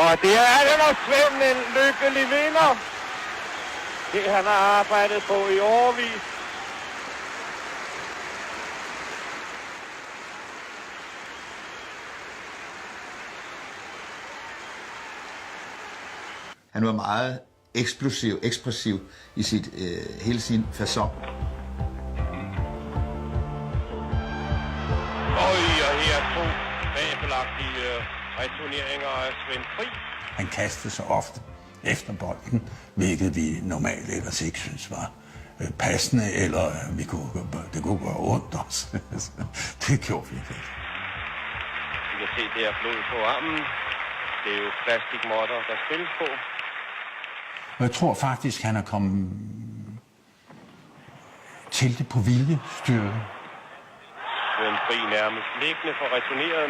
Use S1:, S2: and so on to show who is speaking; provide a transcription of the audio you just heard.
S1: Og det er det, når Svend en lykkelig vinder. Det han har arbejdet på i årevis.
S2: Han var meget ekspressiv i hele sin facon.
S1: Og her to fabelagtige returneringer af Svend Fri.
S3: Han kastede sig ofte efter bolden, hvilket vi normalt ellers ikke synes var passende, eller det kunne gøre ondt os. Det gjorde vi ikke.
S1: Vi kan se det her blod på armen. Det er jo plastikmåtter, der spilles på.
S3: Og jeg tror faktisk, han er kommet til det på viljestyrke.
S1: Svend Fri nærmest liggende for returneret.